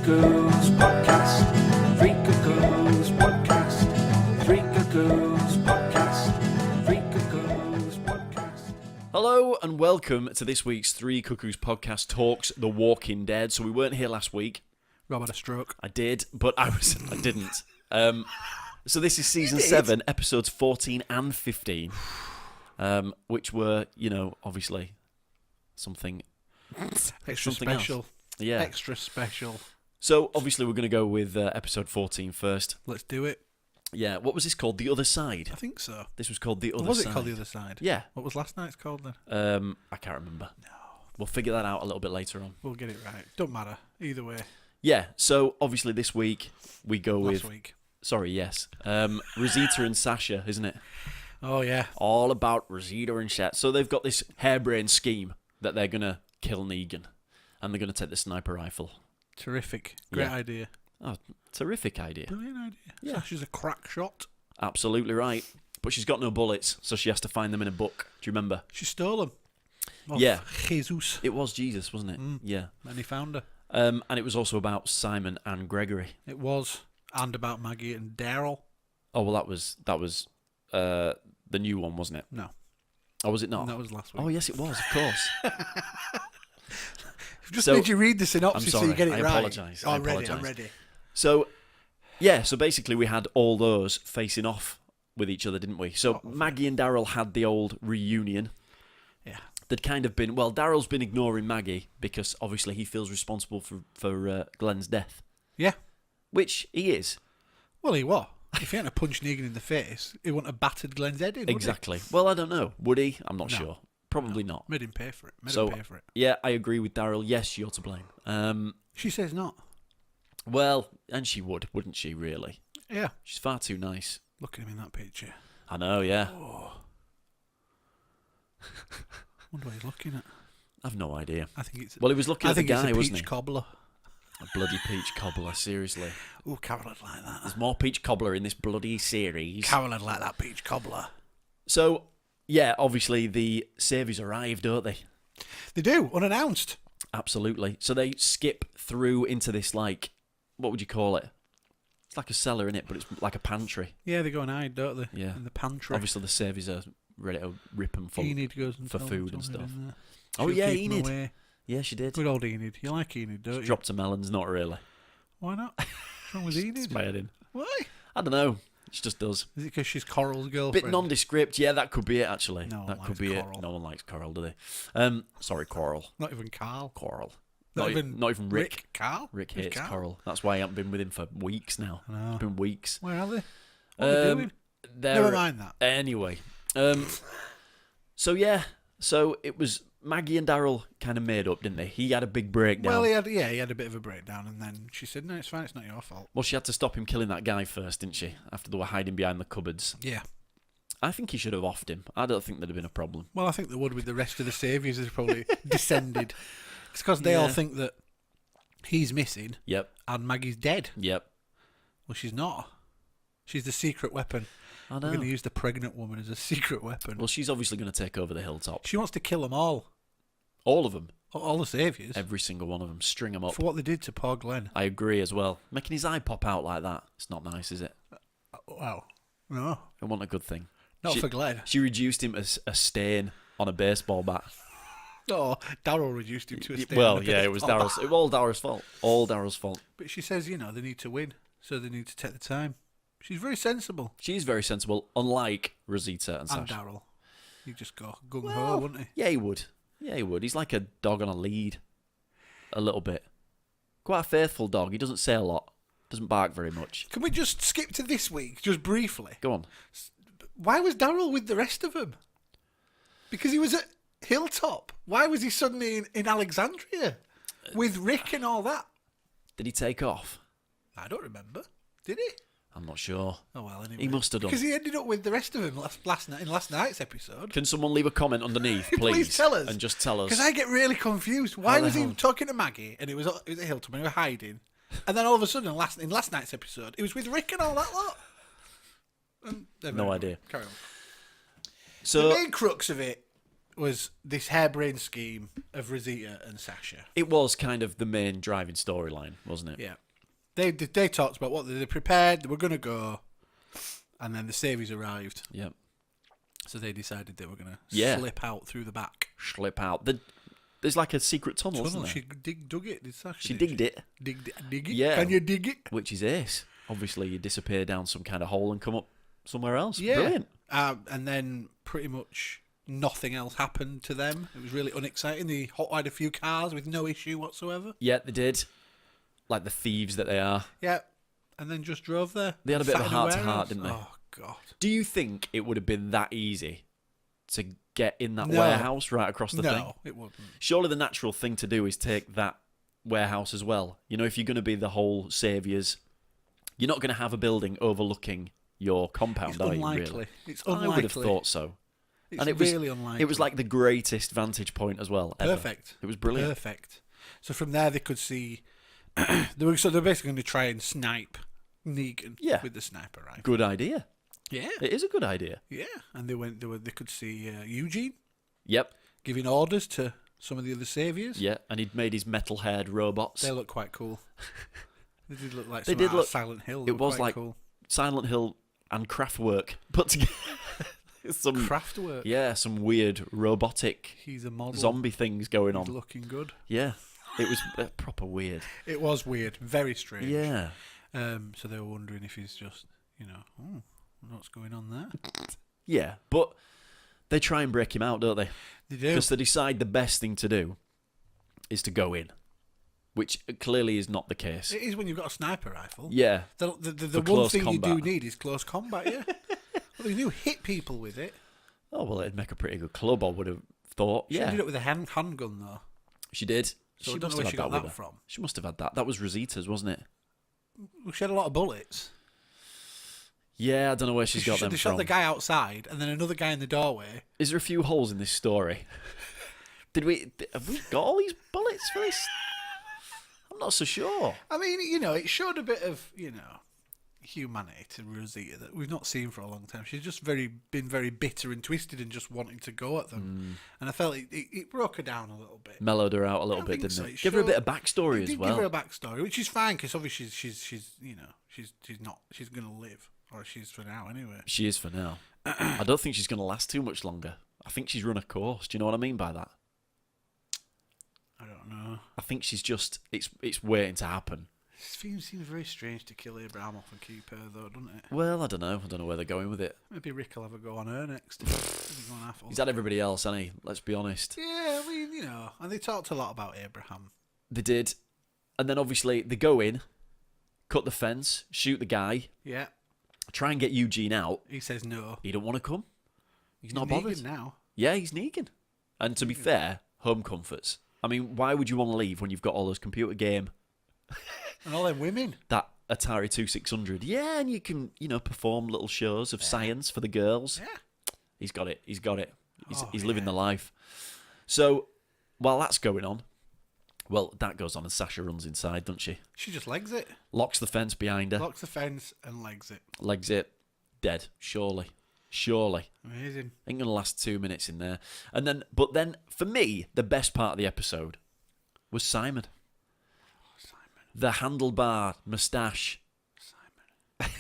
Cuckoos podcast. Three Cuckoos podcast. Three Cuckoos podcast. Three Cuckoos podcast. Hello and welcome to this week's Three Cuckoos podcast talks The Walking Dead. So we weren't here last week. Rob had a stroke. I did, but I didn't. So this is season 7, episodes 14 and 15, which were, obviously something Extra something special. Else. Yeah. Extra special. So obviously we're going to go with episode 14 first. Let's do it. Yeah. What was this called? The Other Side. I think so. This was called The Other Side. Was it called The Other Side? Yeah. What was last night's called then? I can't remember. No. We'll figure that out a little bit later on. We'll get it right. Don't matter. Either way. Yeah. So obviously this week we go Last with. week. Sorry, yes. Rosita and Sasha, isn't it? Oh, yeah. All about Rosita and Sasha. So they've got this harebrained scheme that they're going to kill Negan. And they're going to take the sniper rifle. Terrific. Great Yeah. idea. Oh, terrific idea. Brilliant idea. Yeah. Sasha's a crack shot. Absolutely right. But she's got no bullets, so she has to find them in a book. Do you remember? She stole them. Yeah. Jesus. It was Jesus, wasn't it? Yeah. And he found her. And it was also about Simon and Gregory. It was. And about Maggie and Daryl. Oh, well, that was the new one, wasn't it? No. Oh, was it not? That was last week. Oh, yes, it was, of course. Just So- made you read the synopsis I'm so sorry. you get it I right. apologise. Oh, I I'm ready. apologise. I'm ready. So, yeah, so basically we had all those facing off with each other, didn't we? So Maggie and Daryl had the old reunion. Yeah. They'd kind of been, well, Daryl's been ignoring Maggie because obviously he feels responsible for Glenn's death, Yeah. which he is. Well, he was. If he hadn't punched Negan in the face, he wouldn't have battered Glenn's head in, would he? Exactly. Well, I don't know. Would he? I'm not No. sure. Probably not. Made him pay for it. Made So, him pay for it. yeah, I agree with Daryl. Yes, you're to blame. She says not. Well, and she would, wouldn't she, really? Yeah. She's far too nice. Look at him in that picture. I know, yeah. Oh. Wonder what he's looking at. I've no idea. I think it's. Well, he was looking I at the think guy, it's a wasn't peach he? cobbler. A bloody peach cobbler, seriously. Oh, Carol would like that. There's more peach cobbler in this bloody series. Carol would like that peach cobbler. So, yeah, obviously the Saviours arrive, don't they? They do, unannounced. Absolutely. So they skip through into this, like, what would you call it? It's like a cellar, innit? But it's like a pantry. Yeah, they go and hide, don't they? Yeah. In the pantry. Obviously the Saviours are ready to rip them full. Enid goes and for tells food them and something stuff. in there. Oh, She'll yeah, keep 'em Enid. away. Yeah, she did. Good old Enid. You like Enid, don't you? Dropped her melons, not really. Why not? What's wrong with Enid? Smared in. Why? I don't know. She just does. Is it because she's Coral's girlfriend? Bit nondescript. Yeah, that could be it, actually. No one that could likes be Coral. it. No one likes Coral, do they? Sorry, Coral. Not even Carl. Coral. Not Not even even Rick. Carl? Rick Who's hates Carl? Coral. That's why I haven't been with him for weeks now. I know. It's been weeks. Where are they? What are they doing? Never mind that. Anyway. So, yeah. So, it was Maggie and Daryl kind of made up, didn't they? He had a big breakdown. Well, he had a bit of a breakdown, and then she said, "No, it's fine. It's not your fault." Well, she had to stop him killing that guy first, didn't she? After they were hiding behind the cupboards. Yeah. I think he should have offed him. I don't think there'd have been a problem. Well, I think they would with the rest of the Saviours has probably descended. It's because they all Yeah. think that he's missing Yep. and Maggie's dead. Yep. Well, she's not. She's the secret weapon. I We're know. going to use the pregnant woman as a secret weapon. Well, she's obviously going to take over the hilltop. She wants to kill them all. All of them. All the Saviours. Every single one of them. String them up. For what they did to poor Glenn. I agree as well. Making his eye pop out like that. It's not nice, is it? Wow. No. I want a good thing. Not She- for Glenn. She reduced him as a stain on a baseball bat. Oh, Daryl reduced him to a stain. Well, on a yeah, it was baseball Daryl's. bat. It was all Daryl's fault. All Daryl's fault. But she says, they need to win, so they need to take the time. She's very sensible. She's very sensible, unlike Rosita and And Sasha. Daryl. He'd just go gung ho, Well, wouldn't he? Yeah, he would. Yeah, he would. He's like a dog on a lead. A little bit. Quite a faithful dog. He doesn't say a lot. Doesn't bark very much. Can we just skip to this week, just briefly? Go on. Why was Daryl with the rest of them? Because he was at Hilltop. Why was he suddenly in Alexandria with Rick and all that? Did he take off? I don't remember. Did he? I'm not sure. Oh well, anyway. He must have done. Because he ended up with the rest of them last night in last night's episode. Can someone leave a comment underneath, please? Please tell us. And just tell us. Because I get really confused. Why the was he hell? talking to Maggie and it was at Hilltop and they were hiding, and then all of a sudden in last night's episode he was with Rick and all that lot. And No idea. Carry on. So The main crux of it was this harebrained scheme of Rosita and Sasha. It was kind of the main driving storyline, wasn't it? Yeah. They talked about what they prepared, they were going to go, and then the Saviours arrived. Yep. So they decided they were going to slip out through the back. Slip out. There's like a secret tunnel, isn't there? She dug it, did Sasha? She digged it. Dig it? Yeah. Can you dig it? Which is ace. Obviously, you disappear down some kind of hole and come up somewhere else. Yeah. Brilliant. And then pretty much nothing else happened to them. It was really unexciting. They hotwired a few cars with no issue whatsoever. Yeah, they did. Like the thieves that they are. Yeah. And then just drove there. They had a bit of a Sat in heart-to-heart, warehouse. didn't they? Oh, God. Do you think it would have been that easy to get in that No. warehouse right across the thing? No, it wouldn't. Surely the natural thing to do is take that warehouse as well. You know, if you're going to be the whole Saviours, you're not going to have a building overlooking your compound, It's are you, unlikely. really? It's unlikely. I would have thought so. It's And it was really unlikely. It was like the greatest vantage point as well. Ever. Perfect. It was brilliant. Perfect. So from there they could see. They're basically going to try and snipe Negan with the sniper rifle. Good idea. Yeah, It is a good idea. yeah. And they could see Eugene Yep. giving orders to some of the other Saviours. Yeah. And he'd made his metal-haired robots. They look quite cool. They did look like They some did out of look- Silent Hill. it was quite like cool. Silent Hill and Kraftwerk put together. Some Craftwork. Yeah, some weird robotic He's a model. zombie things going He's on. looking good. Yeah. It was proper weird. It was weird. Very strange. Yeah. So they were wondering if he's just, what's going on there? Yeah, but they try and break him out, don't they? They do. Because they decide the best thing to do is to go in, which clearly is not the case. It is when you've got a sniper rifle. Yeah. The For one close thing combat. you do need is close combat, yeah. Well, they do hit people with it. Oh, well, it'd make a pretty good club, I would have thought. She Yeah. did it with a handgun, though. She did. So I She don't must know where have she had got with that her. from. She must have had that. That was Rosita's, wasn't it? Well, she had a lot of bullets. Yeah, I don't know where she's got them They from. shot the guy outside and then another guy in the doorway. Is there a few holes in this story? Have we got all these bullets for this? I'm not so sure. I mean, it showed a bit of, humanity to Rosita that we've not seen for a long time. She's just been very bitter and twisted and just wanting to go at them. And I felt it broke her down a little bit. Mellowed her out a little I bit, think didn't so. it? It Give her a showed- bit of backstory It as did well. give her a backstory, which is fine because obviously she's going to live, or she's for now anyway. She is for now. I don't think she's going to last too much longer. I think she's run a course. Do you know what I mean by that? I don't know. I think she's just it's waiting to happen. It seems very strange to kill Abraham off and keep her, though, doesn't it? Well, I don't know. I don't know where they're going with it. Maybe Rick will have a go on her next. Maybe go on Apple. He's had everybody else, hasn't he? Let's be honest. Yeah, I mean, and they talked a lot about Abraham. They did. And then obviously they go in, cut the fence, shoot the guy, Yeah, try and get Eugene out. he says no. He don't want to come. He's not Negan bothered. now. Yeah, he's Negan. And to be fair, home comforts. I mean, why would you want to leave when you've got all those computer game, And all them women. that Atari 2600? Yeah, and you can, perform little shows of science for the girls. Yeah. He's got it. He's got it. He's, Oh, he's living yeah. the life. So, while that's going on, well, that goes on and Sasha runs inside, doesn't she? She just legs it. Locks the fence behind her. Locks the fence and legs it. Legs it. Dead. Surely. Amazing. Ain't going to last 2 minutes in there. But then, for me, the best part of the episode was Simon. The handlebar moustache. Simon.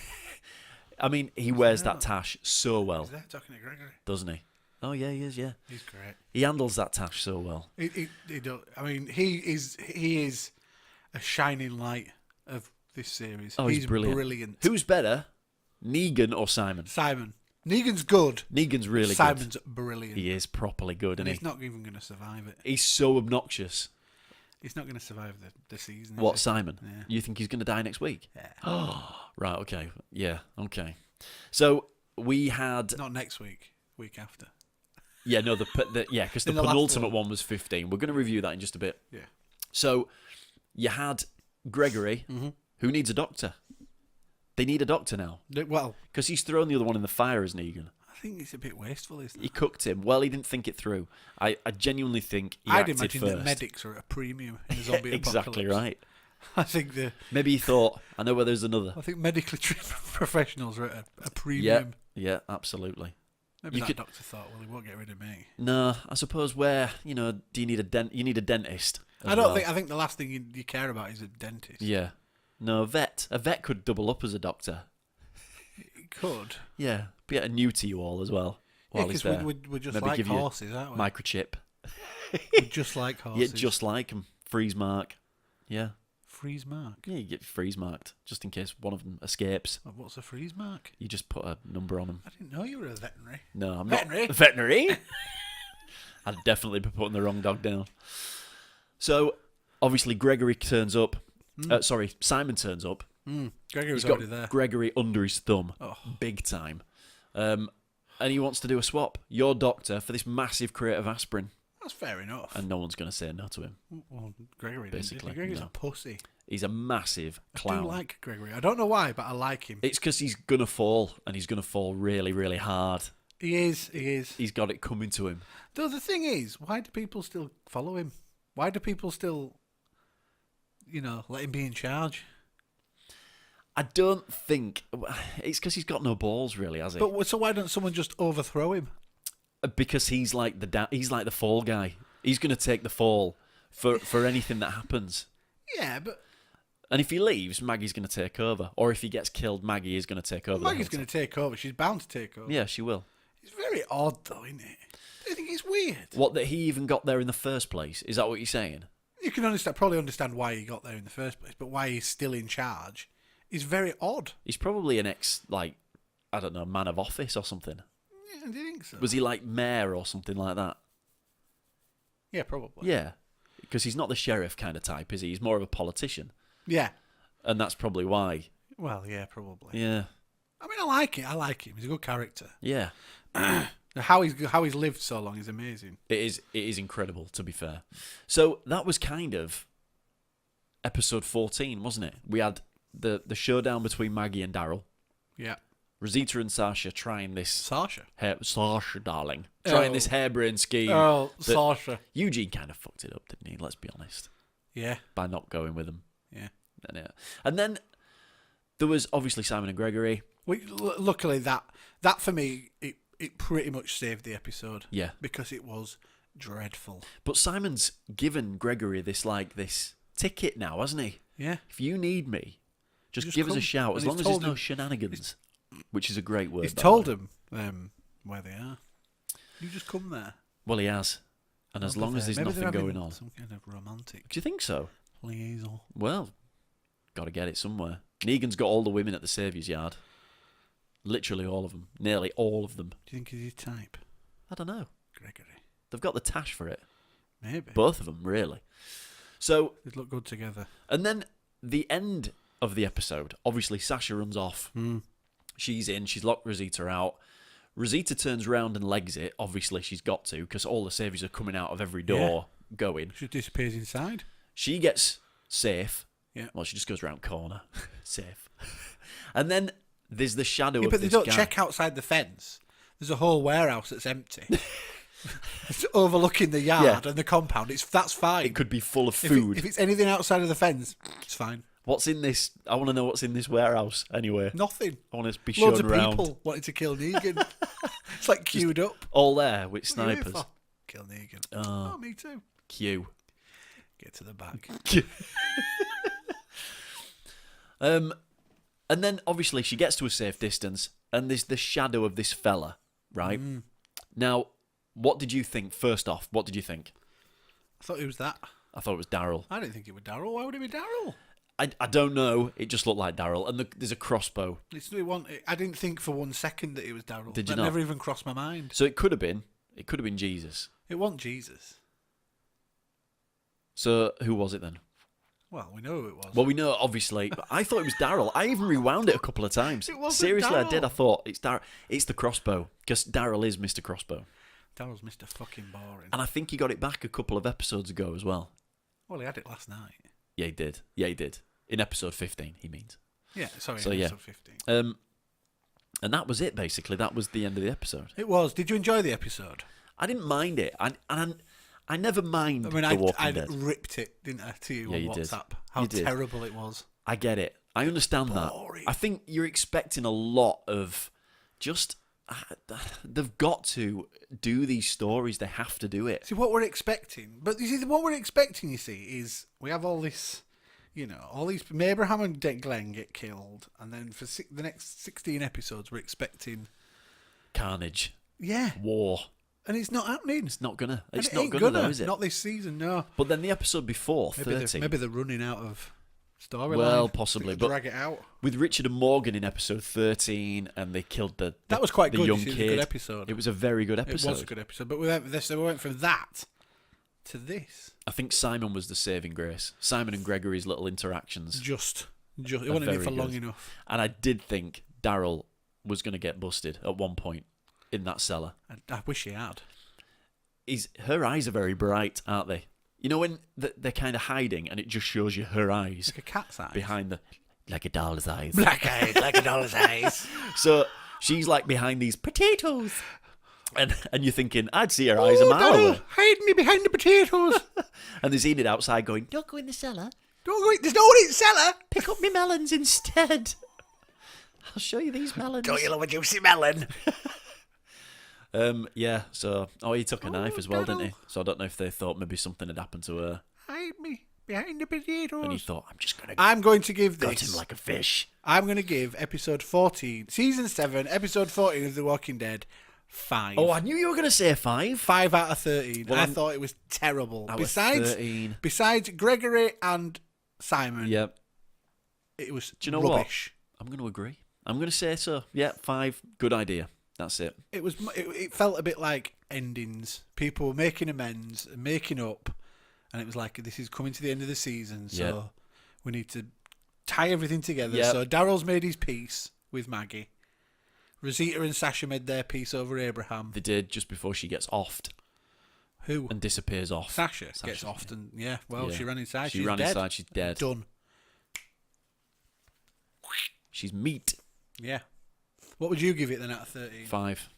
I mean, he wears that tash so well, He's there talking to Gregory. doesn't he? Oh, yeah, he is, yeah. He's great. He handles that tash so well. He is a shining light of this series. Oh, he's brilliant. Who's better, Negan or Simon? Simon. Negan's good. Negan's really Simon's good. brilliant. He is properly good, And isn't he's he? not even going to survive it. He's so obnoxious. He's not going to survive the season. is What, he? Simon? Yeah. You think he's going to die next week? Yeah. Oh, right, okay. Yeah, okay. So, we had... Not next week. Week after. Yeah, no, because the In the last penultimate one. one was 15. We're going to review that in just a bit. Yeah. So, you had Gregory, who needs a doctor. They need a doctor now. Well, Because he's thrown the other one in the fire as Negan. I think it's a bit wasteful, isn't He it? cooked him. Well, he didn't think it through. I genuinely think he I'd acted imagine first. that medics are at a premium in a zombie Exactly apocalypse. right. I think Maybe he thought, I know where there's another. medically trained professionals are at a Yeah, premium. yeah, absolutely. Maybe that doctor thought, well, he won't get rid of me. No, I suppose do you need you need a dentist? I think the last thing you care about is a dentist. Yeah. No, a vet. A vet could double up as a doctor. It could. Yeah. Get a new to you all as well. Yeah, because we're just Maybe like give you horses, aren't we? Microchip. We're just like horses. Yeah, just like them. Freeze mark. Yeah. Freeze mark? Yeah, you get freeze marked just in case one of them escapes. What's a freeze mark? You just put a number on them. I didn't know you were a veterinary. No, I'm Veterinary? not. Veterinary? I'd definitely be putting the wrong dog down. So, obviously, Gregory turns up. Simon turns up. Gregory was He's got already there. Gregory under his thumb. Oh. Big time. And he wants to do a swap. Your doctor for this massive crate of aspirin. That's fair enough. And no one's going to say no to him. Well, Gregory Basically, Gregory's no. a pussy. He's a massive clown. I do like Gregory. I don't know why, but I like him. It's because he's going to fall, and he's going to fall really, really hard. He is. He's got it coming to him. Though the thing is, why do people still follow him? Why do people still, let him be in charge? I don't think... It's because he's got no balls, really, has he? But so why don't someone just overthrow him? Because he's like the fall guy. He's going to take the fall for anything that happens. Yeah, but... And if he leaves, Maggie's going to take over. Or if he gets killed, Maggie is going to take over. Maggie's going to take over. She's bound to take over. Yeah, she will. It's very odd, though, isn't it? Do you think it's weird? What, that he even got there in the first place? Is that what you're saying? You can probably understand why he got there in the first place, but why he's still in charge is very odd. He's probably an man of office or something. Yeah, do you think so? Was he like mayor or something like that? Yeah, probably. Yeah, because he's not the sheriff kind of type, is he? He's more of a politician. Yeah. And that's probably why. Well, yeah, probably. Yeah. I mean, I like it. I like him. He's a good character. Yeah. How he's lived so long is amazing. It is incredible, to be fair. So that was kind of episode 14, wasn't it? We had the showdown between Maggie and Daryl. Yeah. Rosita and Sasha trying this... Sasha, darling. Trying this harebrained scheme. Oh, Sasha. Eugene kind of fucked it up, didn't he? Let's be honest. Yeah. By not going with him. Yeah. And then there was obviously Simon and Gregory. Luckily, that for me, it pretty much saved the episode. Yeah. Because it was dreadful. But Simon's given Gregory this ticket now, hasn't he? Yeah. If you need me, just give us a shout. As long as there's no shenanigans, which is a great word. He's told him where they are. You just come there. Well, he has. And as long as there's nothing going on. Some kind of romantic Do you think so? liaison. Well, got to get it somewhere. Negan's got all the women at the Saviours yard. Literally all of them. Nearly all of them. Do you think he's his type? I don't know. Gregory. They've got the tash for it. Maybe. Both of them, really. So... They'd look good together. And then the end of the episode, obviously Sasha runs off. She's in. She's locked Rosita out. Rosita turns around and legs it. Obviously, she's got to, because all the Saviours are coming out of every door going. She disappears inside. She gets safe. Yeah. Well, she just goes round corner. Safe. And then there's the shadow of but this they don't guy. check outside the fence. There's a whole warehouse that's empty. It's overlooking the yard and the compound. That's fine. It could be full of food. If it's anything outside of the fence, it's fine. What's in this? I want to know what's in this warehouse anyway. Nothing. I want to be shown Loads of around. people wanting to kill Negan. It's like queued up. All there with What are you here snipers. for? Kill Negan. Oh. Oh, me too. Q. Get to the back. And then obviously she gets to a safe distance, and there's the shadow of this fella, right? Now, what did you think? First off, what did you think? I thought it was that. I thought it was Daryl. I didn't think it was Daryl. Why would it be Daryl? I don't know. It just looked like Daryl, and there's a crossbow. I didn't think for 1 second that it was Daryl. Did you That not? never even crossed my mind. So it could have been Jesus. It wasn't Jesus. So who was it then? Well, we know who it was. Well, we know, obviously. But I thought it was Daryl. I even rewound it a couple of times. It wasn't Seriously, I did. Daryl. I thought, it's Daryl. It's the crossbow. Because Daryl is Mr. Crossbow. Daryl's Mr. Fucking Boring. And I think he got it back a couple of episodes ago as well. Well, he had it last night. Yeah, he did. In episode 15, he means. Yeah, sorry, So, episode yeah. 15. And that was it, basically. That was the end of the episode. It was. Did you enjoy the episode? I didn't mind it. I never mind The I Walking Dead. ripped it, didn't I, to you on you did. WhatsApp. How You did. terrible it was. I get it. I understand Boring. that. I think you're expecting a lot of just, they've got to do these stories. They have to do it. See, what we're expecting, but you see, what we're expecting, you see, is we have all this, all these, Abraham and Glenn get killed, and then for the next 16 episodes, we're expecting Carnage. Yeah. War. And it's not happening. It's not gonna. It's it not ain't gonna, though, is it? Not this season, no. But then the episode before, 30. Maybe they're running out of storyline. Well, possibly, but drag it out. With Richard and Morgan in episode 13, and they killed the that was quite the good. young It was kid. a good episode. It was a very good episode. It was a good episode, but we went from that to this. I think Simon was the saving grace. Simon and Gregory's little interactions. Just it wasn't in for long enough. And I did think Daryl was going to get busted at one point in that cellar. I wish he had. Her eyes are very bright, aren't they? You know when they're kind of hiding, and it just shows you her eyes, like a cat's eyes behind like a doll's eyes, black eyes, like a doll's eyes. So she's like behind these potatoes, and you're thinking, I'd see her eyes a mile away. Hide me behind the potatoes. And there's Enid outside going, "Don't go in the cellar. Don't go. There's no one in the cellar. Pick up me melons instead. I'll show you these melons. Don't you love a juicy melon?" Yeah, so he took a knife as well, didn't he? So I don't know if they thought maybe something had happened to her. Hide me behind the potatoes. And he thought, I'm going to give this. Got him like a fish. I'm going to give episode 14, season 7, episode 14 of The Walking Dead 5. Oh, I knew you were going to say 5. 5 out of 13. Well, I thought it was terrible. Out of 13. Besides Gregory and Simon, Yep. it was Do you know rubbish. what? I'm going to agree. I'm going to say so. Yeah, 5. Good idea. That's it. It felt a bit like endings. People were making amends and making up, and it was like, this is coming to the end of the season, so we need to tie everything together. Yep. So Daryl's made his peace with Maggie. Rosita and Sasha made their peace over Abraham. They did just before she gets offed. Who? And disappears off. Sasha gets offed, and she ran inside. She ran dead. inside. She's dead. Done. She's meat. Yeah. What would you give it then out of 13? 5.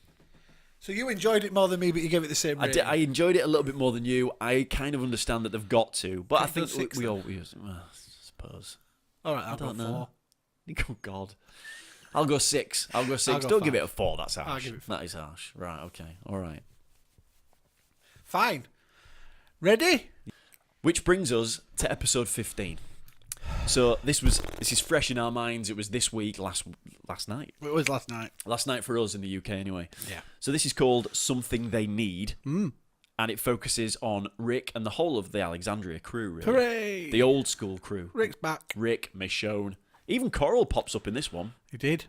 So you enjoyed it more than me, but you gave it the same rating. I enjoyed it a little bit more than you. I kind of understand that they've got to, but I Can you think go 6 we then? always. I suppose. All right, I I'll don't go know. 4. Oh God. I'll go 6. I'll go 6. I'll go Don't 5. give it a 4. That's harsh. I'll give it 5. That is harsh. Right. Okay. All right. Fine. Ready? Which brings us to episode 15. So this is fresh in our minds. It was this week, last night. It was last night. Last night for us in the UK, anyway. Yeah. So this is called Something They Need, and it focuses on Rick and the whole of the Alexandria crew. Really, Hooray! the old school crew. Rick's back. Rick, Michonne, even Coral pops up in this one. You did.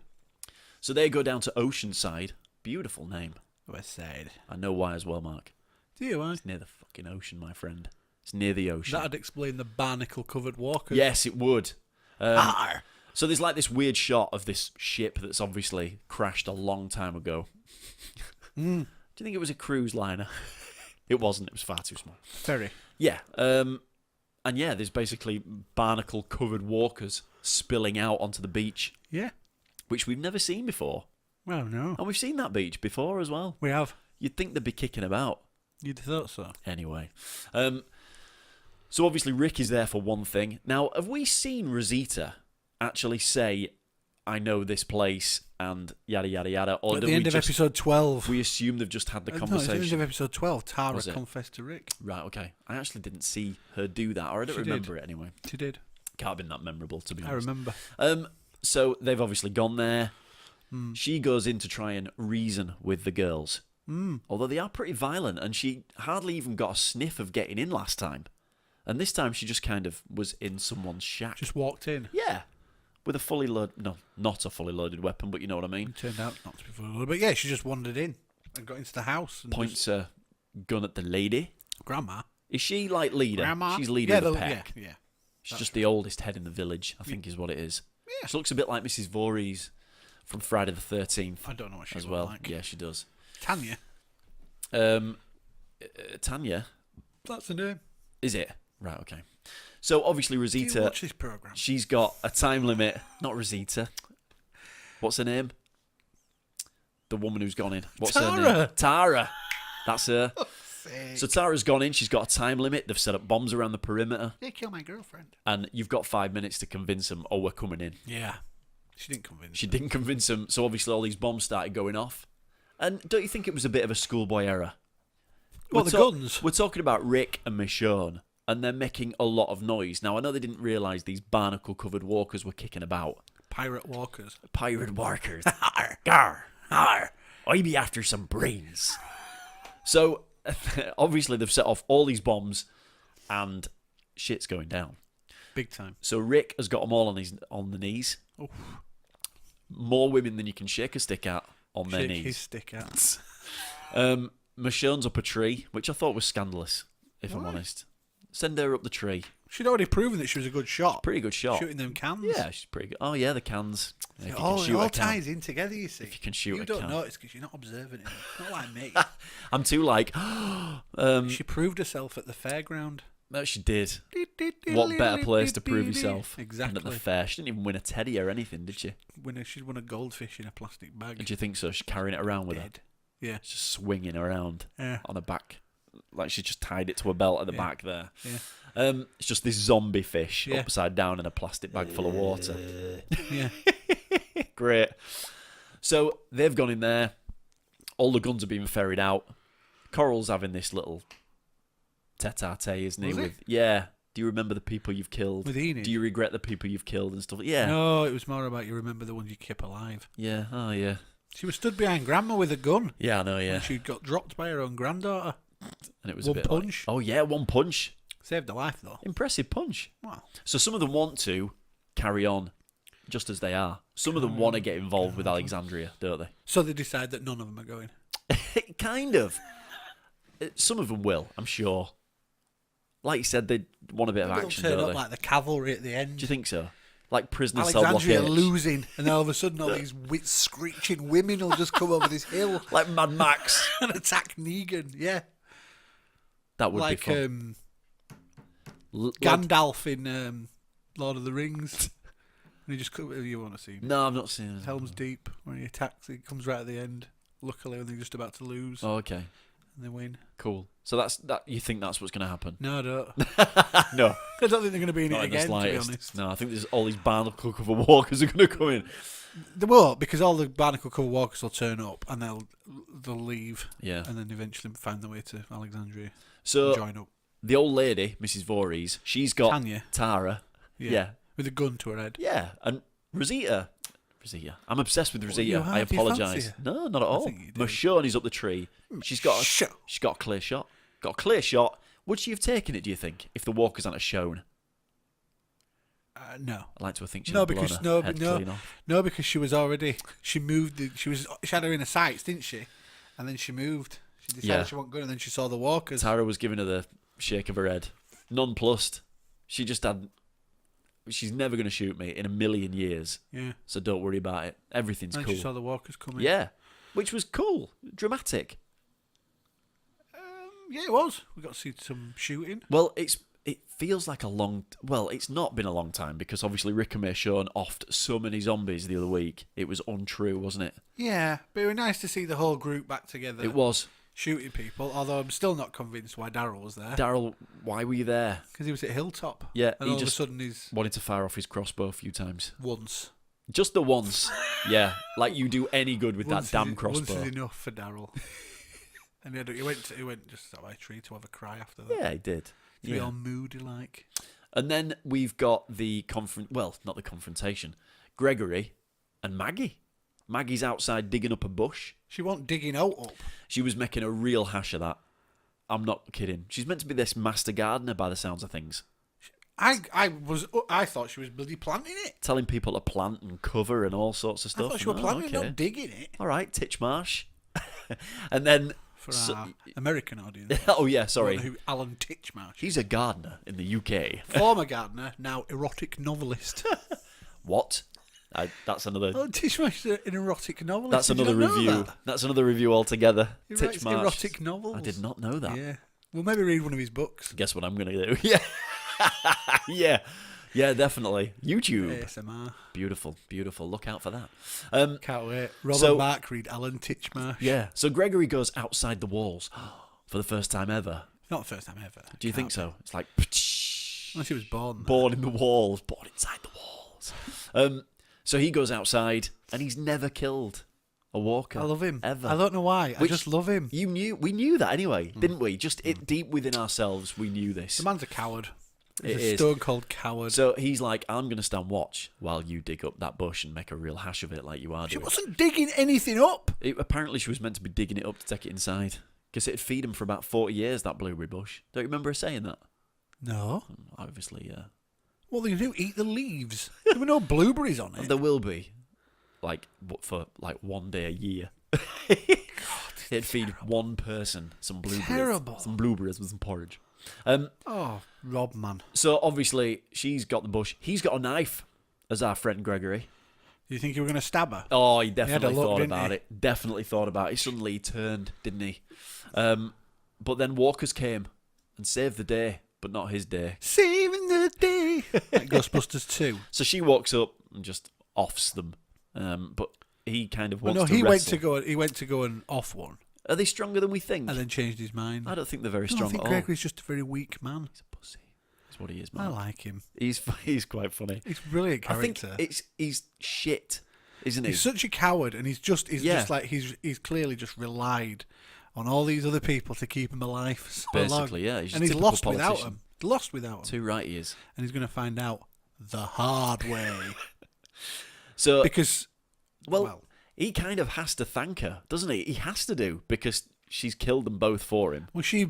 So they go down to Oceanside. Beautiful name. West Side. I know why as well, Mark. Do you? It's near the fucking ocean, my friend. It's near the ocean. That'd explain the barnacle-covered walkers. Yes, it would. So there's like this weird shot of this ship that's obviously crashed a long time ago. Do you think it was a cruise liner? It wasn't. It was far too small. Very. Yeah. And yeah, there's basically barnacle-covered walkers spilling out onto the beach, Yeah. which we've never seen before. Well, no. And we've seen that beach before as well. We have. You'd think they'd be kicking about. You'd have thought so. Anyway. So obviously Rick is there for one thing. Now, have we seen Rosita actually say, I know this place and yada, yada, yada? Or At do the we end of just, episode 12. we assume they've just had the No, at conversation? the end of episode 12, Tara Was it? confessed to Rick. Right, okay. I actually didn't see her do that, or I don't She did. remember it anyway. She did. Can't have been that memorable, to be I honest. remember. So they've obviously gone there. She goes in to try and reason with the girls. Although they are pretty violent, and she hardly even got a sniff of getting in last time. And this time she just kind of was in someone's shack. Just walked in. Yeah. With a fully loaded... No, not a fully loaded weapon, but you know what I mean. It turned out not to be fully loaded. But yeah, she just wandered in and got into the house. And Points a gun at the lady. Grandma. Is she like leader? Grandma. She's leader of the pack. Yeah. She's just the oldest head in the village, I think is what it is. Yeah. She looks a bit like Mrs. Voorhees from Friday the 13th. I don't know what she as looks well. like. Yeah, she does. Tanya. Tanya, That's the name. is it? Right, okay. So obviously Do you Rosita, watch this programme? she's got a time limit. Not Rosita. What's her name? The woman who's gone in. What's her name? Tara. Tara. That's her. So Tara's gone in. She's got a time limit. They've set up bombs around the perimeter. They killed my girlfriend. And you've got 5 minutes to convince them, oh, we're coming in. Yeah. She didn't convince She didn't convince them. So obviously all these bombs started going off. And don't you think it was a bit of a schoolboy error? What, the guns? We're talking about Rick and Michonne, and they're making a lot of noise. Now, I know they didn't realise these barnacle-covered walkers were kicking about. Pirate walkers. Pirate walkers. Arr, gar, arr. I be after some brains. So, obviously, they've set off all these bombs, and shit's going down. Big time. So Rick has got them all on the knees. Oof. More women than you can shake a stick at on their Shake knees. his stick at. Michonne's up a tree, which I thought was scandalous, if I'm honest. Send her up the tree. She'd already proven that she was a good shot. Pretty good shot. Shooting them cans. Yeah, she's pretty good. Oh, yeah, the cans. If It you all, can shoot a can. ties in together, you see. If you can shoot you a don't can. notice because you're not observant enough. Not like me. I'm too like, She proved herself at the fairground. no, she did. What better place to prove yourself Exactly. than at the fair? She didn't even win a teddy or anything, did she? She'd won a goldfish in a plastic bag. Did you think so? She's carrying it around with her. Dead. Yeah. She's just swinging around Yeah. on her back. Like she just tied it to a belt at the Yeah. back there. Yeah. It's just this zombie fish Yeah. upside down in a plastic bag full of water. Yeah. Great. So they've gone in there. All the guns are being ferried out. Coral's having this little tete-a-tete, isn't he? Was he? With yeah. Do you remember the people you've killed? With Enid? Do you regret the people you've killed and stuff? Yeah. No, it was more about you remember the ones you keep alive. Yeah. Oh yeah. She was stood behind Grandma with a gun. Yeah, I know. Yeah. And she got dropped by her own granddaughter. And it was One a bit like- punch. oh yeah, one punch. Saved her life, though. Impressive punch. Wow. So some of them want to carry on just as they are. Some of them want to get involved with Alexandria, don't they? So they decide that none of them are going. Kind of. Some of them will, I'm sure. Like you said, they want a bit of Maybe action, they'll turn don't up they? like the cavalry at the end. Do you think so? Like prisoner cell block Alexandria H. losing, and then all of a sudden all these screeching women will just come over this hill Like Mad Max. and attack Negan. Yeah, That would like be fun. Like- Gandalf in Lord of the Rings. And he just you want to see him. No, I've not seen it. Helm's Deep when he attacks. He comes right at the end. Luckily, when they're just about to lose, Oh, okay. and they win. Cool. So that's that. You think that's what's going to happen? No, I don't. No. I don't think they're going to be in Not it in the again. To be slightest. honest, No, I think there's all these barnacle cover walkers are going to come in. they won't, because all the barnacle cover walkers will turn up and they'll leave, Yeah. and then eventually find their way to Alexandria. So And join up. the old lady, Mrs. Voorhees, she's got Tanya. Tara. Yeah. With a gun to her head. Yeah. And Rosita. I'm obsessed with Rosita. you I have? Do you fancy apologise. her? No, not at all. think you do. Michonne is up the tree. She's got Shut. a clear shot. Got a clear shot. Would she have taken it, do you think, if the walkers hadn't shown? No. I like to think she'd No, have blown because her head clean off. no, because she was already. She moved. She had her in her sights, didn't she? And then she moved. She decided Yeah. she wasn't good, and then she saw the walkers. Tara was giving her the shake of her head. Nonplussed. She just had... She's never going to shoot me in a million years. Yeah. So don't worry about it. Everything's And cool. she saw the walkers coming. Yeah. Which was cool. Dramatic. Yeah, it was. We got to see some shooting. Well, it feels like a long... Well, it's not been a long time because obviously Rick and Michonne offed so many zombies the other week. It was untrue, wasn't it? Yeah, but it was nice to see the whole group back together. It was. Shooting people, although I'm still not convinced why Daryl was there. Daryl, why were you there? Because he was at Hilltop. Yeah, And he all just of a sudden he's wanted to fire off his crossbow a few times. once. Just the once. Yeah. Like you do any good with Once that damn is- crossbow. Once is enough for Daryl. And he went just sat by a tree to have a cry after that. Yeah, he did. To be all moody like. And then we've got the not the confrontation. Gregory and Maggie. Maggie's outside digging up a bush. She wasn't digging out up. She was making a real hash of that. I'm not kidding. She's meant to be this master gardener by the sounds of things. I thought she was bloody planting it. Telling people to plant and cover and all sorts of stuff. I thought she was Oh, planting it, okay. not digging it. All right, Titchmarsh. And then... For our American audience. oh, yeah, sorry. Who Alan Titchmarsh. He's a gardener in the UK. Former gardener, now erotic novelist. What? That's another... Alan Titchmarsh is an erotic novelist. That's Did you another not know review. that? That's another review altogether. He writes Titchmarsh. erotic novels. I did not know that. Yeah. We'll maybe read one of his books. Guess what I'm going to do? Yeah. yeah. Yeah, definitely. YouTube. ASMR. Beautiful, beautiful. Look out for that. Can't wait. Robert So- Mark read Alan Titchmarsh. Yeah. So Gregory goes outside the walls for the first time ever. Not the first time ever. Do you think Can't so? It's like... be. Unless he was born. Born in the walls. Born inside the walls. So he goes outside and he's never killed a walker. I love him. Ever. I don't know why. I just love him. We knew that anyway, didn't we? Just deep within ourselves, we knew this. The man's a coward. He's It a is. stone cold coward. So he's like, I'm going to stand watch while you dig up that bush and make a real hash of it like you are She doing. wasn't digging anything up. Apparently she was meant to be digging it up to take it inside. Because it'd feed him for about 40 years, that blueberry bush. Don't you remember her saying that? No. Obviously, yeah. What are they going to do? Eat the leaves? There were no blueberries on it. There will be, for 1 day a year. It'd feed one person some blueberries. Terrible. Some blueberries with some porridge. Rob, man. So obviously she's got the bush. He's got a knife, as our friend Gregory. Do you think you were going to stab her? Oh, he definitely look, thought didn't about he? it. Definitely thought about it. Suddenly he turned, didn't he? But then walkers came and saved the day, but not his day. Saving the day. Like Ghostbusters 2. So she walks up and just offs them. But he kind of wants to he wrestle. went to go and off one Are they stronger than we think? and then changed his mind. I don't think they're very No, strong I think at all. Gregory's just a very weak man. He's a pussy. That's what he is, I man. like him. He's quite funny. He's a brilliant I think character. he's shit, isn't he? He's such a coward, and he's just like he's clearly just relied on all these other people to keep him alive for so long. Basically, yeah. He's And he's typical lost without politician. him. Lost without him. Too right he is. And he's going to find out the hard way. So Because, he kind of has to thank her, doesn't he? He has to do because she's killed them both for him. well, she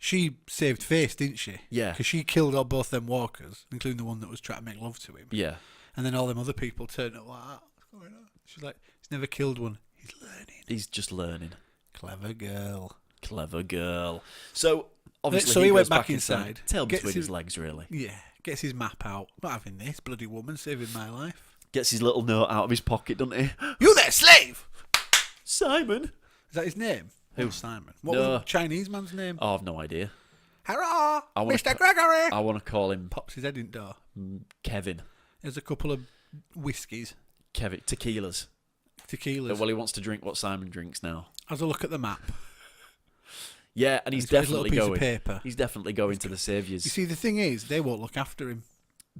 saved face, didn't she? Yeah. Because she killed both them walkers, including the one that was trying to make love to him. Yeah. And then all them other people turned up, what's going on? She's like, he's never killed one. He's learning. He's just learning. Clever girl. Clever girl. So obviously, So he goes went back inside. Tail Gets between his- his legs, really. Yeah. Gets his map out. Not having this bloody woman saving my life. Gets his little note out of his pocket, doesn't he? You there, slave! Simon. Is that his name? Who? Simon. What No. was the Chinese man's name? Oh, I've no idea. Hurrah! wanna Mr. ca- Gregory! I want to call him Pops his head in door. Kevin. There's a couple of whiskies, Kevin. Tequilas. tequilas. Well, he wants to drink what Simon drinks now. Has a look at the map. Yeah, and he's He's got his definitely little piece of going. paper. He's definitely going to the You Saviours. see, the thing is, they won't look after him.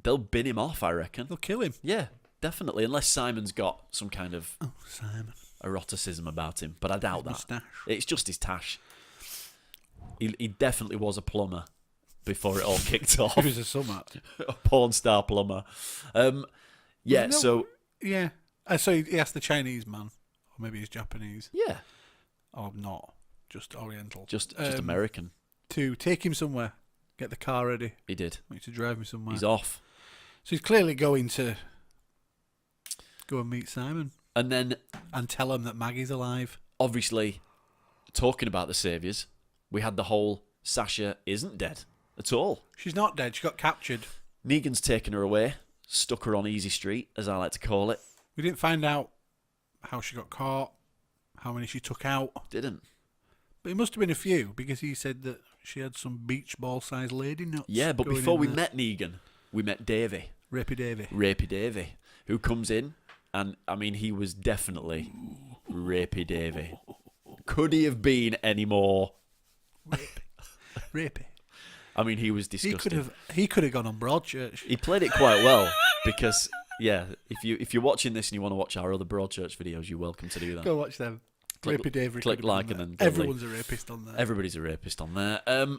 They'll bin him off, I reckon. They'll kill him. Yeah, definitely. Unless Simon's got some kind of Oh, Simon. eroticism about him, but I doubt that. Moustache. It's just his tash. He definitely was a plumber before it all kicked off. He was a summer. A porn star plumber. Yeah, No, so Yeah. So he asked the Chinese man, or maybe he's Japanese, yeah, or not, just Oriental, just American. to take him somewhere, get the car ready, He did. to drive him somewhere. He's off. So he's clearly going to go and meet Simon And then, and tell him that Maggie's alive. obviously, talking about the Saviours, we had the whole Sasha isn't dead at all. She's not dead. She got captured. Negan's taken her away, stuck her on Easy Street, as I like to call it. We didn't find out how she got caught, how many she took out. Didn't. But it must have been a few, because he said that she had some beach ball-sized lady nuts. Yeah, but going before in we there. met Negan, we met Davey, Rapey Davey. Rapey Davey, who comes in, and I mean, he was definitely Rapey Davey. Could he have been any more? Rapey. I mean, he was disgusting. He could have gone on Broadchurch. He played it quite well because, yeah, if you're watching this and you want to watch our other Broadchurch videos, you're welcome to do that. Go watch them. Click- Rapey Davey. click could have like been and there. then go Everyone's a rapist on there. Everybody's a rapist on there. And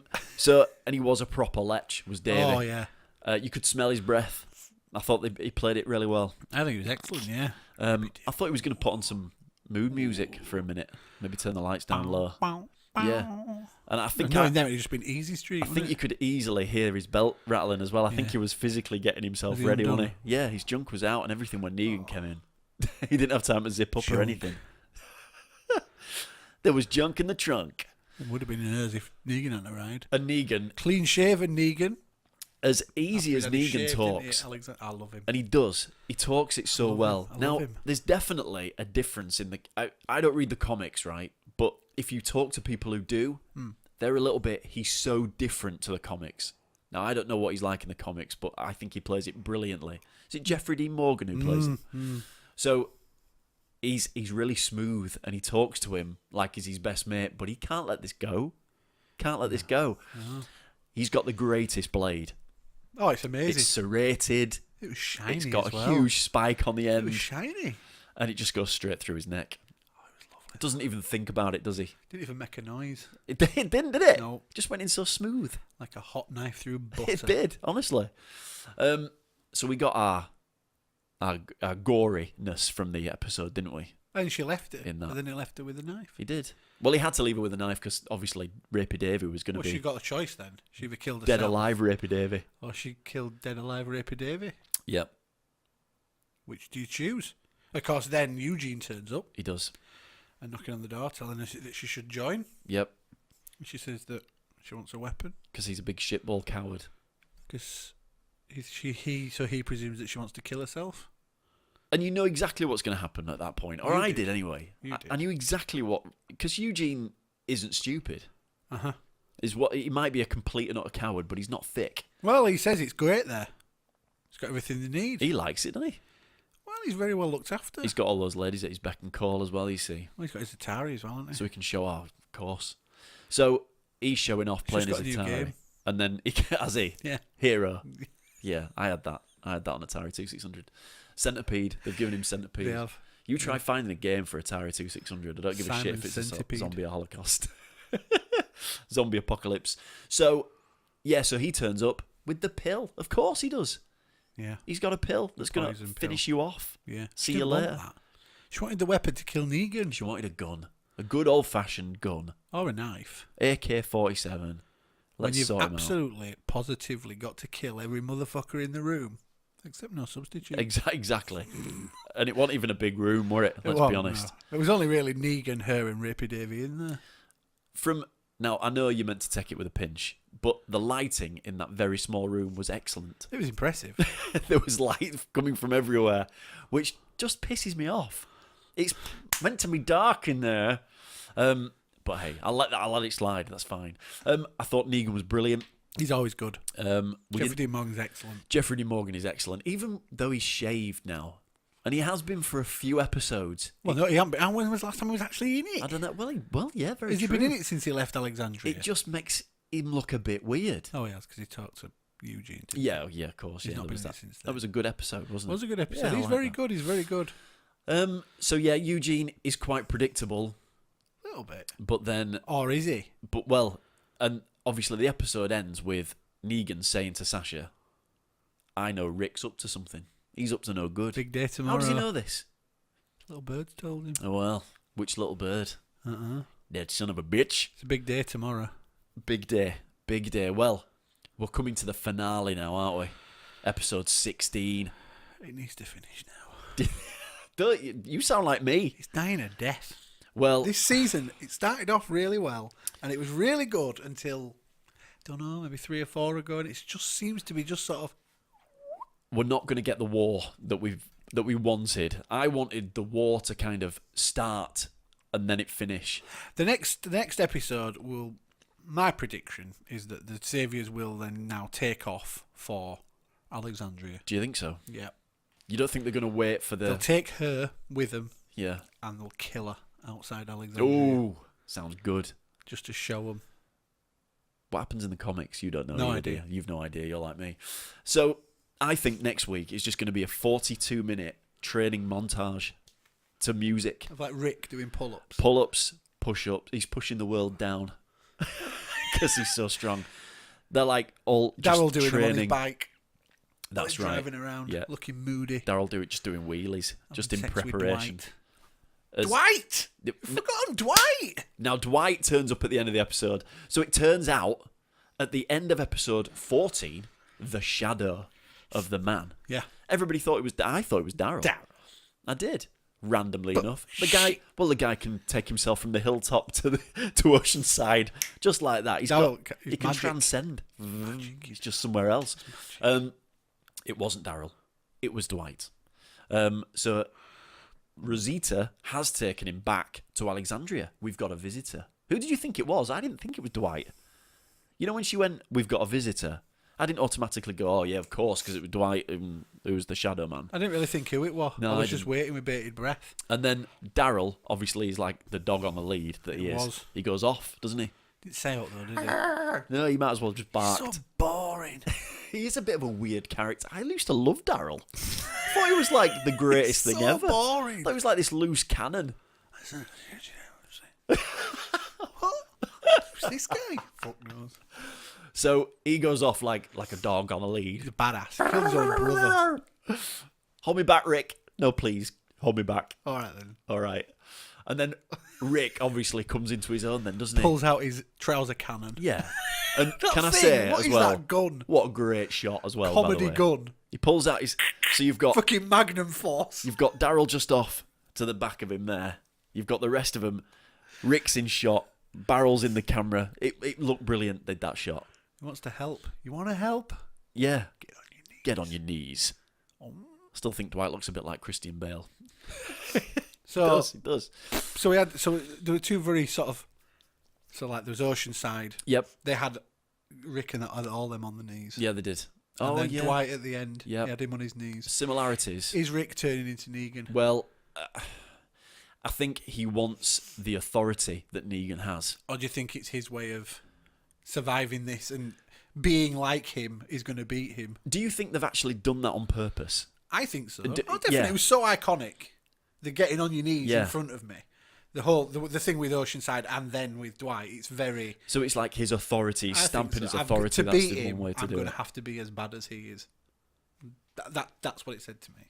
he was a proper lech, was Davey. Oh yeah. You could smell his breath. I thought he played it really well. I think he was excellent. Yeah. I thought he was going to put on some mood music for a minute, maybe turn the lights down low. Yeah. And I think Knowing them, it'd just been Easy Street. I think you could easily hear his belt rattling as well. I think Yeah. he was physically getting himself Was he ready, undone? wasn't he? Yeah, his junk was out and everything when Negan came in. He didn't have time to zip up or Junk. anything. There was junk in the trunk. It would have been hers if Negan hadn't arrived. And Negan, Clean shaven Negan. as easy as Had he Negan shaved, talks, didn't he? I love him. and he does, he talks it so love him. well. I love Now, him. there's definitely a difference in the... I don't read the comics, right? But if you talk to people who do, they're a little bit... He's so different to the comics. Now, I don't know what he's like in the comics, but I think he plays it brilliantly. Is it Jeffrey Dean Morgan who plays it? So... He's really smooth and he talks to him like he's his best mate, but he can't let this go. Can't let this go. He's got the greatest blade. Oh, it's amazing. It's serrated. It was shiny. It's got as a well. huge spike on the It end. was shiny. and it just goes straight through his neck. Oh, it was lovely. Doesn't even think about it, does he? Didn't even make a noise. It didn't, did it? No. Just went in so smooth. Like a hot knife through butter. It did, honestly. So we got our goriness from the episode, didn't we? And she left it. In that. And then he left her with a knife. He did. Well, he had to leave her with a knife because obviously Rapey Davy was going to Well, be she got a choice then. She either killed dead herself. alive Rapey Davy. Or she killed dead alive Rapey Davy. Yep, Which do you choose? Of course, then Eugene turns up he does. and knocking on the door, telling her that she should join. Yep, And she says that she wants a weapon because he's a big shitball coward. because he presumes that she wants to kill herself. And you know exactly what's going to happen at that point. Or You I did. did anyway. You I did. knew exactly what... Because Eugene isn't stupid. Uh-huh. He might be a complete and utter coward, but he's not thick. Well, he says it's great there. It's got everything they need. He likes it, doesn't he? Well, he's very well looked after. He's got all those ladies at his beck and call as well, you see. Well, he's got his Atari as well, hasn't he? So he can show off, of course. So he's showing off playing his just got a new Atari. game. And then, has he? Yeah. Hero. Yeah, I had that. I had that on Atari 2600. Centipede. They've given him Centipede. They have. You try finding a game for Atari 2600. I don't give a shit Simon if it's a Centipede. zombie holocaust. Zombie apocalypse. So, yeah, so he turns up with the pill. Of course he does. Yeah. He's got a pill that's going to poison pill. finish you off. Yeah. See She you didn't want later. that. She wanted the weapon to kill Negan. She wanted a gun. A good old-fashioned gun. Or a knife. AK-47. When Let's you've sort him out. absolutely, positively got to kill every motherfucker in the room. Except no substitute. Exactly. And it wasn't even a big room, were it? Let's be wasn't, honest. no. It was only really Negan, her, and Rapey Davy in there. Now, I know you're meant to take it with a pinch, but the lighting in that very small room was excellent. It was impressive. There was light coming from everywhere, which just pisses me off. It's meant to be dark in there. But hey, I'll let it slide. That's fine. I thought Negan was brilliant. He's always good. We Jeffrey Dean Morgan's excellent. Jeffrey Dean Morgan is excellent, even though he's shaved now. And he has been for a few episodes. Well, no, he hasn't been. And when was the last time he was actually in it? I don't know. Well, yeah, very Has he true. been in it since he left Alexandria? It just makes him look a bit weird. Oh, he has, because he talked to Eugene. didn't he? Yeah, of course. He's Yeah, not there been was in it that. since then. That was a good episode, It wasn't it? was a good episode. Yeah, I He's like very that. good. He's very good. So yeah, Eugene is quite predictable, A little bit. but then, Or is he? and obviously the episode ends with Negan saying to Sasha, "I know Rick's up to something. He's up to no good." Big day tomorrow. How does he know this? Little birds told him. Oh well, which little bird? Uh-uh. That son of a bitch. It's a big day tomorrow. Big day, big day. Well, we're coming to the finale now, aren't we? Episode 16. It needs to finish now. Don't you? You sound like me. It's dying a death. Well, This season, it started off really well, and it was really good until, don't know, maybe 3 or 4 ago, and it just seems to be just sort of... we're not going to get the war that we wanted. I wanted the war to kind of start and then it finish. The next episode will... My prediction is that the Saviours will then now take off for Alexandria. Do you think so? Yeah. You don't think they're going to wait for They'll the... take her with them, Yeah. and they'll kill her outside Alexandria. Ooh, sounds good. Just to show them. What happens in the comics? You don't know. No you, idea. do you? You've no idea. You're like me. So I think next week is just going to be a 42-minute training montage to music. Of like Rick doing pull-ups. Pull-ups, push-ups. He's pushing the world down because he's so strong. They're like all just Daryl doing training. them on his bike. That's like right. Driving around, Yeah. looking moody. Daryl just doing wheelies, just in Having sex with preparation. Dwight. As- Dwight! You've forgotten Dwight! Now, Dwight turns up at the end of the episode. So it turns out, at the end of episode 14, the shadow of the man. Yeah. Everybody thought it was... I thought it was Daryl. Daryl. I did. Randomly enough. The guy can take himself from the hilltop to Oceanside just like that. He Daryl, can magic. transcend. He's just somewhere else. It wasn't Daryl. It was Dwight. So Rosita has taken him back to Alexandria. We've got a visitor. Who did you think it was? I didn't think it was Dwight. You know when she went, "We've got a visitor," I didn't automatically go, "Oh yeah, of course," because it was Dwight who was the Shadow Man. I didn't really think who it was. No, I was I just didn't. waiting with bated breath. And then Daryl, obviously, is like the dog on the lead that he It is. was. He goes off, doesn't he? Didn't say up though, did he? No, he might as well just barked. So boring. He is a bit of a weird character. I used to love Daryl. thought he was like the greatest thing so ever. boring. I thought he was like this loose cannon. Who's this guy? Fuck knows. So he goes off like a dog on a lead. He's a badass. He killed his own brother. Hold me back, Rick. No, please. Hold me back. All right then. All right. And then Rick obviously comes into his own then, doesn't he? Pulls out his trouser cannon. Yeah. And can I thing, say what as is well, that gun? what a great shot as well, by the Comedy way. gun. He pulls out his... So you've got Fucking Magnum Force. You've got Daryl just off to the back of him there. You've got the rest of them. Rick's in shot. Barrel's in the camera. It looked brilliant, did that shot. He wants to help. You want to help? Yeah. Get on your knees. Get on your knees. Still think Dwight looks a bit like Christian Bale. So He does. So there were two very sort of, so like there was Oceanside. Yep. They had Rick and all them on the knees. Yeah, they did. And Oh, then yeah. Dwight at the end. Yep. He had him on his knees. Similarities. Is Rick turning into Negan? Well, I think he wants the authority that Negan has. Or do you think it's his way of surviving this and being like him is going to beat him? Do you think they've actually done that on purpose? I think so. D- Oh, definitely. yeah. It was so iconic. The getting on your knees Yeah. in front of me. The thing with Oceanside and then with Dwight, it's very... So it's like his authority, I think stamping so. his To authority. That's beat the him, one way to I'm do going it. to have to be as bad as he is. That's what it said to me.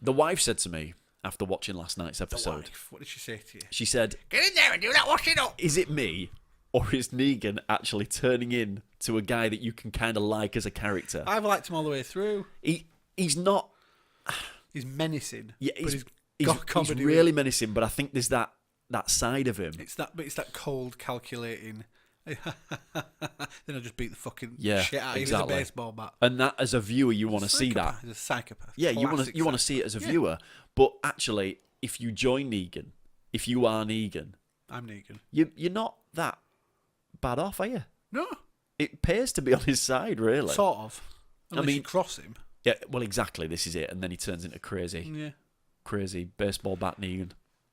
The wife said to me after watching last night's episode, Wife, what did she say to you? she said, Get in there and do that washing up. is it me or is Negan actually turning in to a guy that you can kind of like as a character? I've liked him all the way through. He's not... He's menacing. Yeah, but he's got comedy. really menacing, but I think there's that side of him. It's that cold, calculating. Then I just beat the fucking Yeah, shit out of him with exactly. a baseball bat. And that, as a viewer, you want to see that. He's a psychopath. Yeah, you want Classic to see it as a viewer. But actually, if you join Negan, if you are Negan, I'm Negan. you're not that bad off, are you? No, It pays to be on his side, really. sort of. Unless mean- you cross him. Yeah, well, exactly. This is it, and then he turns into crazy Yeah. baseball bat Negan.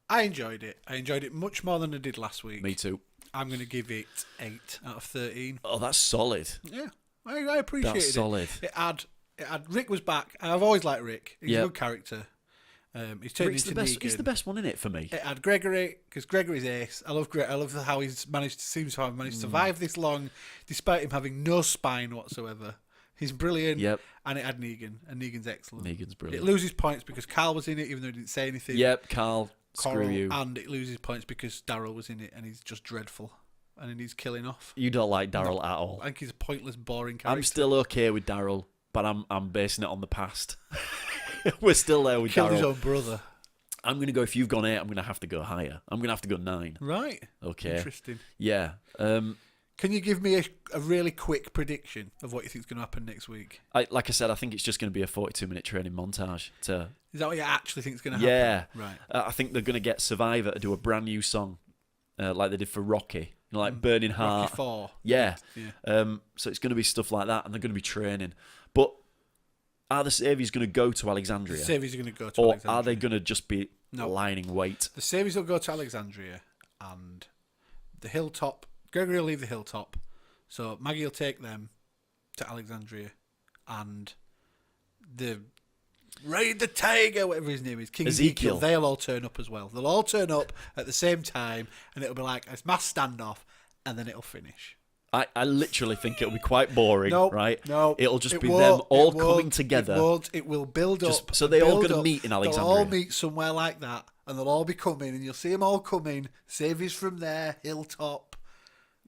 I enjoyed it. I enjoyed it much more than I did last week. Me too. I'm going to give it 8 out of 13. Oh, that's solid. Yeah, I appreciated That's it. solid. It had Rick was back. I've always liked Rick. He's Yeah. a good character. He's turned Rick's into the best. Negan. He's the best one in it for me. It had Gregory, because Gregory's ace. I love how he's managed to survive this long, despite him having no spine whatsoever. He's brilliant. Yep. And it had Negan, and Negan's excellent. Negan's It brilliant. loses points because Carl was in it, even though he didn't say anything. Yep, Carl. Coral, Screw you. And it loses points because Daryl was in it, and he's just dreadful, and he needs killing off. You don't like Daryl at all. I think he's a pointless, boring character. I'm still okay with Daryl, but I'm basing it on the past. We're still there with Killed his Daryl. own brother. I'm going to go, if you've gone 8, I'm going to have to go higher. I'm going to have to go 9. Right. Okay. Interesting. Yeah. Can you give me a really quick prediction of what you think is going to happen next week? Like I said, I think it's just going to be a 42-minute training montage. Is that what you actually think is going to happen? Yeah. Right. I think they're going to get Survivor to do a brand new song, like they did for Rocky. You know, like Burning Heart. Rocky 4. Yeah. Yeah. So it's going to be stuff like that, and they're going to be training. But are the Saviours going to go to Alexandria? The Saviours are going to go to or Alexandria. are they going to just be No. lining weight? The Saviours will go to Alexandria, and the hilltop. Gregory will leave the hilltop, so Maggie will take them to Alexandria, and the Raid the Tiger, whatever his name is, King Ezekiel, they'll all turn up as well. They'll all turn up at the same time, and it'll be like a mass standoff, and then it'll finish. I literally think it'll be quite boring, right? No, it'll just it be won't, them all it won't, coming together. It won't. It will build up. So they all build going to up. meet in They'll Alexandria. all meet somewhere like that, and they'll all be coming, and you'll see them all coming. Saviours from there, hilltop,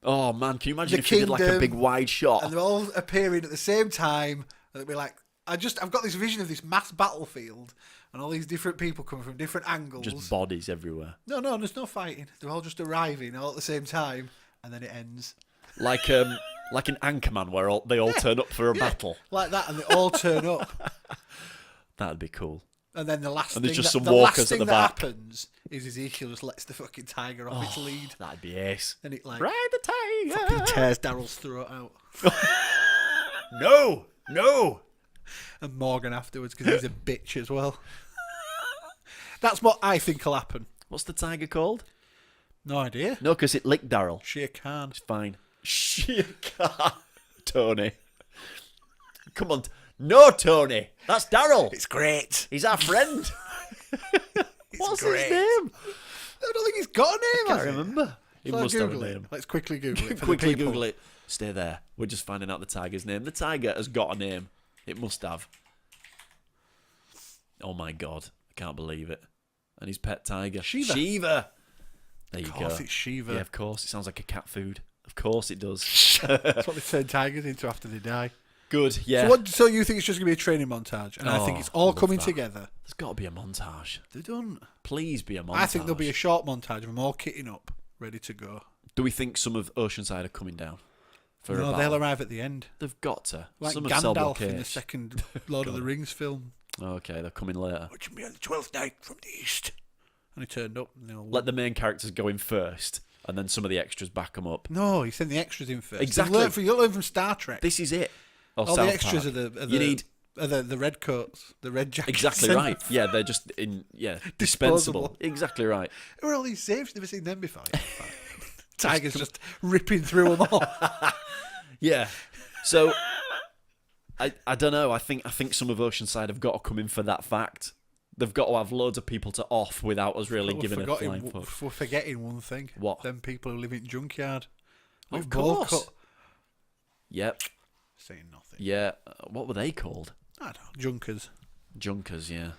Oh man, can you imagine The if you did like a kingdom, big wide shot? and they're all appearing at the same time, and it'll be like, I've got this vision of this mass battlefield, and all these different people coming from different angles. Just bodies everywhere. No, there's no fighting. They're all just arriving all at the same time, and then it ends. Like an Anchorman where they all turn up for a battle. Like that, and they all turn up. That'd be cool. And then the last And thing there's just that, some the walkers last at thing the that back. happens is Ezekiel just lets the fucking tiger off its lead. That'd be ace. And it like Ride the fucking tiger. tears Daryl's throat out. No. And Morgan afterwards because he's a bitch as well. That's what I think will happen. What's the tiger called? No idea. No, because it licked Daryl. Shere Khan. It's fine. Shit, Tony. Come on, No, Tony. That's Daryl. It's great. He's our friend. What's great. his name? I don't think he's got a name. I has can't he? remember. He Shall I must have a Google it? name. Let's quickly Google it. For Quickly the people. Google it. Stay there. We're just finding out the tiger's name. The tiger has got a name. It must have. Oh my god. I can't believe it. And his pet tiger. Shiva. There you go. Of course it's Shiva. Yeah, of course. It sounds like a cat food. Of course it does. That's what they turn tigers into after they die. Good, yeah. So you think it's just going to be a training montage? And I think it's all love coming that. together. There's got to be a montage. They don't. Please be a montage. I think there'll be a short montage of them all kitting up, ready to go. Do we think some of Oceanside are coming down? For a No, battle? they'll arrive at the end. They've got to. Like some have Gandalf Selblock in the Cage. second Lord of the Rings film. Okay, they're coming later. Watch me on the 12th night from the east. And he turned up. And they all Let the main characters go in first, and then some of the extras back them up. No, he sent the extras in first. Exactly. You learn from Star Trek. This is it. Or all South the extras Park. are You need the red coats, the red jackets. exactly right. Yeah, they're just dispensable. Exactly right. Who are all these saves? Never seen them before. Tiger's just ripping through them all. Yeah. So I don't know. I think some of Oceanside have got to come in for that fact. They've got to have loads of people to off without us really giving a flying fuck. We're forgetting one thing. What? Them people who live in junkyard. Of With bowl course. cut. Yep. Saying nothing. Yeah. What were they called? I don't know. Junkers. Junkers. Yeah.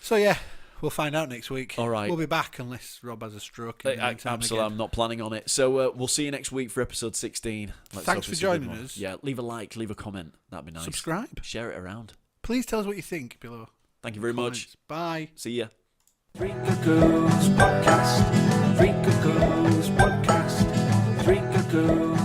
So yeah, we'll find out next week. All right. We'll be back unless Rob has a stroke. In the meantime Absolutely, again. I'm not planning on it. So we'll see you next week for episode 16. Let's Thanks hope for it's a good joining one. us. Yeah, leave a like, leave a comment. That'd be nice. Subscribe. Share it around. Please tell us what you think below. Thank you very much. Bye. See ya. Three Cuckoos Podcast. Three Cuckoos Podcast. Three Cuckoos